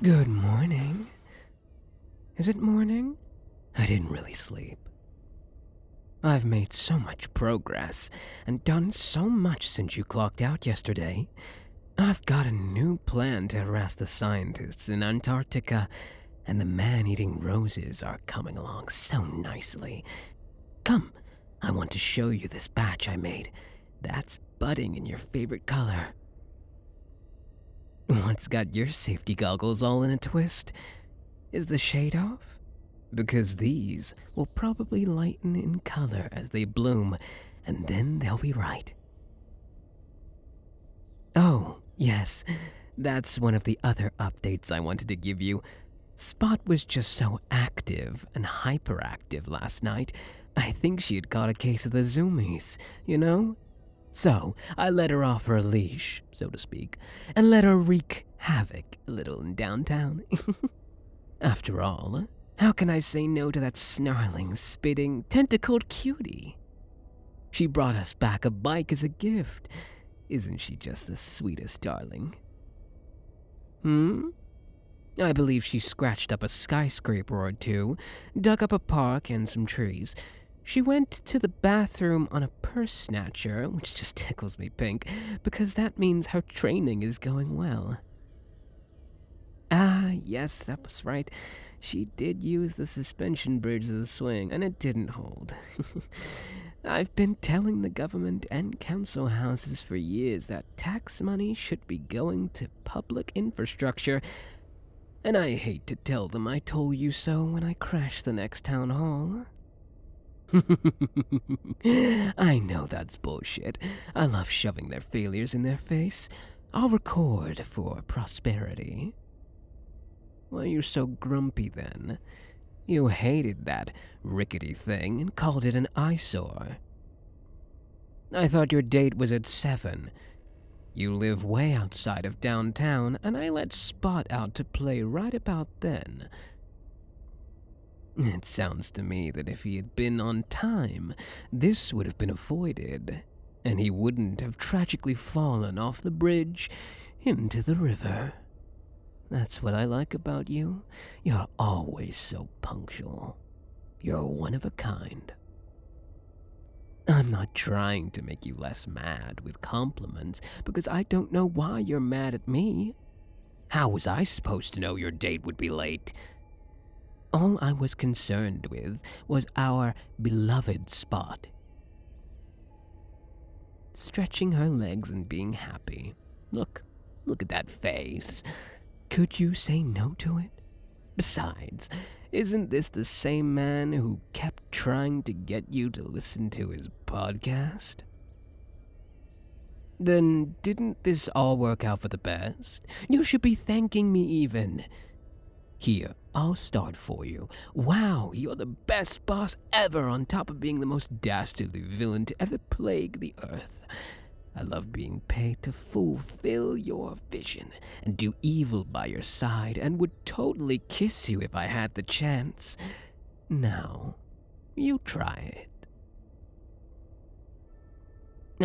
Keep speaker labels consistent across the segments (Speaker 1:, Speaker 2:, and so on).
Speaker 1: Good morning. Is it morning? I didn't really sleep. I've made so much progress and done so much since you clocked out yesterday. I've got a new plan to harass the scientists in Antarctica, and the man-eating roses are coming along so nicely. Come, I want to show you this batch I made. That's budding in your favorite color. What's got your safety goggles all in a twist? Is the shade off? Because these will probably lighten in color as they bloom, and then they'll be right. Oh, yes, that's one of the other updates I wanted to give you. Spot was just so active and hyperactive last night, I think she had caught a case of the zoomies, you know? So, I let her off her leash, so to speak, and let her wreak havoc a little in downtown. After all, how can I say no to that snarling, spitting, tentacled cutie? She brought us back a bike as a gift. Isn't she just the sweetest darling? I believe she scratched up a skyscraper or two, dug up a park and some trees. She went to the bathroom on a purse snatcher, which just tickles me pink, because that means her training is going well. Ah, yes, that was right. She did use the suspension bridge as a swing, and it didn't hold. I've been telling the government and council houses for years that tax money should be going to public infrastructure, and I hate to tell them I told you so when I crash the next town hall. I know that's bullshit. I love shoving their failures in their face. I'll record for prosperity. Why are you so grumpy then? You hated that rickety thing and called it an eyesore. I thought your date was at 7. You live way outside of downtown, and I let Spot out to play right about then. It sounds to me that if he had been on time, this would have been avoided, and he wouldn't have tragically fallen off the bridge into the river. That's what I like about you. You're always so punctual. You're one of a kind. I'm not trying to make you less mad with compliments, because I don't know why you're mad at me. How was I supposed to know your date would be late? All I was concerned with was our beloved Spot. Stretching her legs and being happy. Look at that face. Could you say no to it? Besides, isn't this the same man who kept trying to get you to listen to his podcast? Then didn't this all work out for the best? You should be thanking me even. Here, I'll start for you. Wow, you're the best boss ever on top of being the most dastardly villain to ever plague the earth. I love being paid to fulfill your vision and do evil by your side and would totally kiss you if I had the chance. Now, you try it.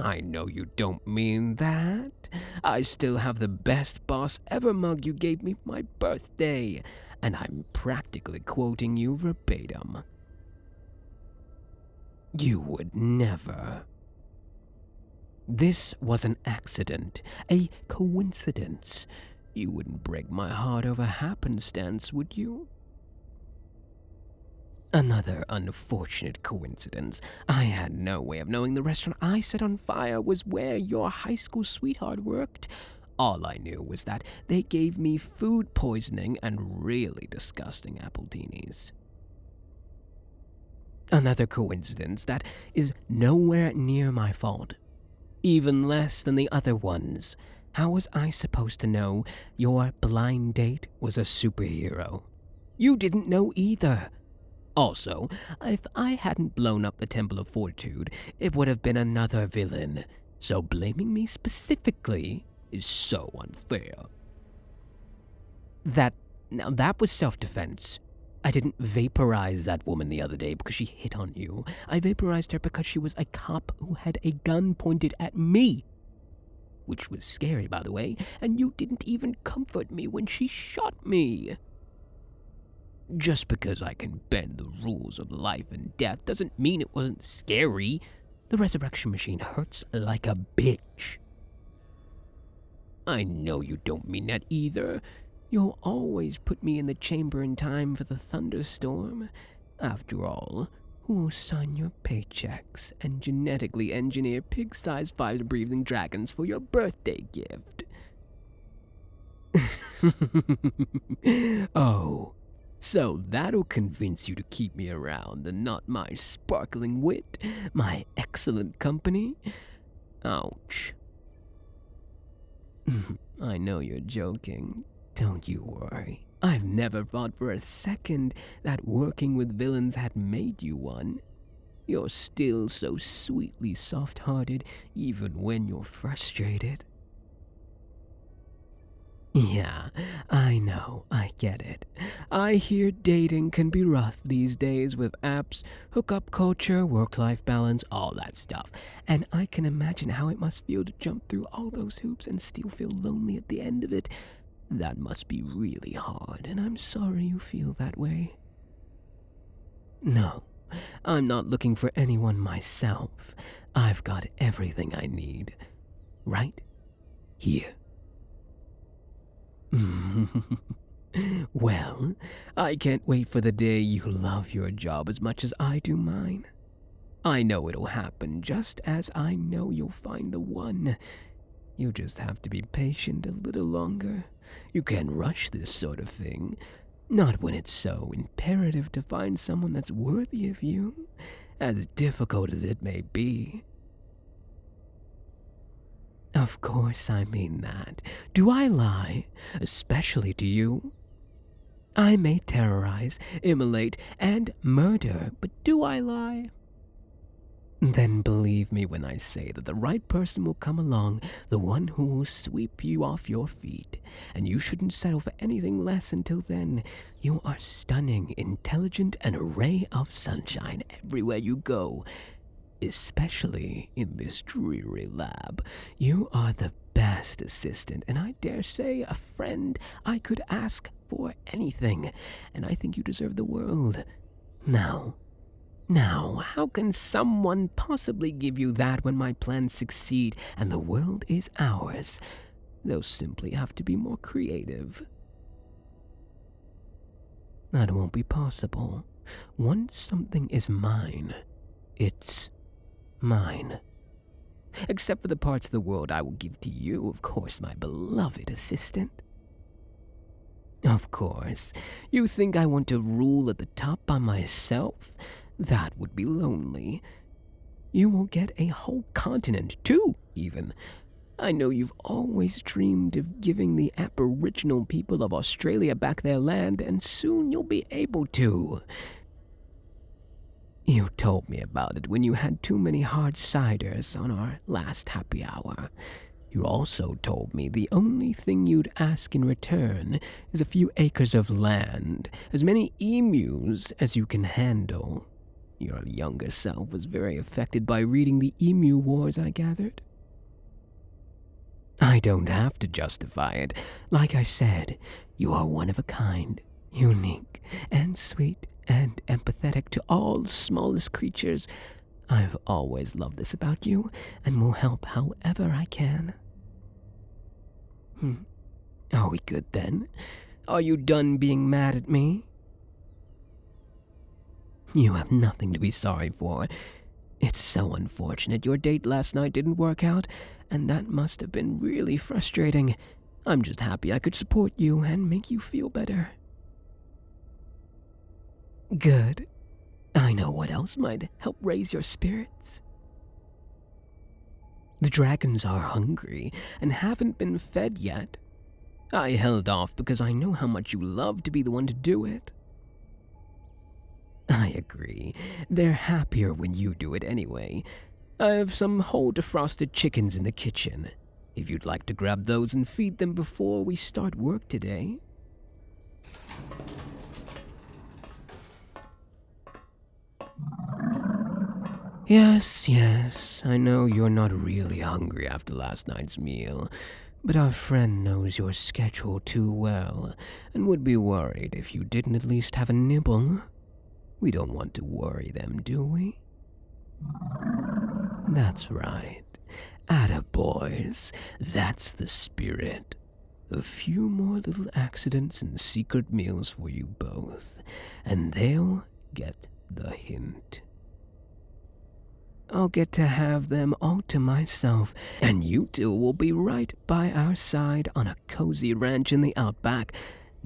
Speaker 1: I know you don't mean that. I still have the best boss ever mug you gave me for my birthday, and I'm practically quoting you verbatim. You would never. This was an accident, a coincidence. You wouldn't break my heart over happenstance, would you? Another unfortunate coincidence. I had no way of knowing the restaurant I set on fire was where your high school sweetheart worked. All I knew was that they gave me food poisoning and really disgusting appletinis. Another coincidence that is nowhere near my fault. Even less than the other ones. How was I supposed to know your blind date was a superhero? You didn't know either. Also, if I hadn't blown up the Temple of Fortitude, it would have been another villain. So blaming me specifically is so unfair. That was self-defense. I didn't vaporize that woman the other day because she hit on you. I vaporized her because she was a cop who had a gun pointed at me. which was scary, by the way, and you didn't even comfort me when she shot me. Just because I can bend the rules of life and death doesn't mean it wasn't scary. The resurrection machine hurts like a bitch. I know you don't mean that either. You'll always put me in the chamber in time for the thunderstorm. After all, who will sign your paychecks and genetically engineer pig-sized fire-breathing dragons for your birthday gift? Oh, so that'll convince you to keep me around and not my sparkling wit, my excellent company? Ouch. I know you're joking. Don't you worry. I've never thought for a second that working with villains had made you one. You're still so sweetly soft-hearted even when you're frustrated. Yeah, I know, I get it. I hear dating can be rough these days with apps, hookup culture, work-life balance, all that stuff. And I can imagine how it must feel to jump through all those hoops and still feel lonely at the end of it. That must be really hard, and I'm sorry you feel that way. No, I'm not looking for anyone myself. I've got everything I need. Right here. Well, I can't wait for the day you love your job as much as I do mine. I know it'll happen just as I know you'll find the one. You just have to be patient a little longer. You can't rush this sort of thing. Not when it's so imperative to find someone that's worthy of you, as difficult as it may be. Of course I mean that. Do I lie? Especially to you? I may terrorize, immolate, and murder, but do I lie? Then believe me when I say that the right person will come along, the one who will sweep you off your feet, and you shouldn't settle for anything less until then. You are stunning, intelligent, and a ray of sunshine everywhere you go. Especially in this dreary lab. You are the best assistant, and I dare say a friend. I could ask for anything, and I think you deserve the world. Now, how can someone possibly give you that when my plans succeed and the world is ours? They'll simply have to be more creative. That won't be possible. Once something is mine, it's mine. Except for the parts of the world I will give to you, of course, my beloved assistant. Of course, you think I want to rule at the top by myself? That would be lonely. You will get a whole continent, too, even. I know you've always dreamed of giving the Aboriginal people of Australia back their land, and soon you'll be able to. You told me about it when you had too many hard ciders on our last happy hour. You also told me the only thing you'd ask in return is a few acres of land, as many emus as you can handle. Your younger self was very affected by reading the Emu Wars, I gathered. I don't have to justify it. Like I said, you are one of a kind, unique, and sweet, and empathetic to all smallest creatures. I've always loved this about you, and will help however I can. Are we good then? Are you done being mad at me? You have nothing to be sorry for. It's so unfortunate your date last night didn't work out, and that must have been really frustrating. I'm just happy I could support you and make you feel better. Good. I know what else might help raise your spirits. The dragons are hungry and haven't been fed yet. I held off because I know how much you love to be the one to do it. I agree. They're happier when you do it anyway. I have some whole defrosted chickens in the kitchen. If you'd like to grab those and feed them before we start work today. Yes, I know you're not really hungry after last night's meal, but our friend knows your schedule too well and would be worried if you didn't at least have a nibble. We don't want to worry them, do we? That's right. Attaboys, that's the spirit. A few more little accidents and secret meals for you both, and they'll get the hint. I'll get to have them all to myself, and you two will be right by our side on a cozy ranch in the outback.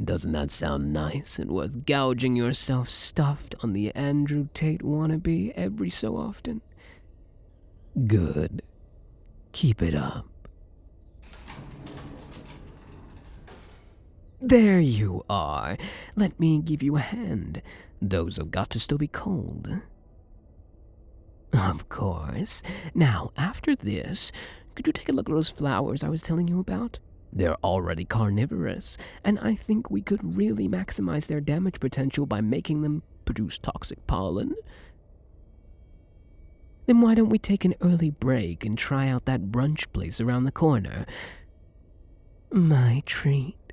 Speaker 1: Doesn't that sound nice and worth gouging yourself stuffed on the Andrew Tate wannabe every so often? Good. Keep it up. There you are. Let me give you a hand. Those have got to still be cold. Of course. Now, after this, could you take a look at those flowers I was telling you about? They're already carnivorous, and I think we could really maximize their damage potential by making them produce toxic pollen. Then why don't we take an early break and try out that brunch place around the corner? My treat.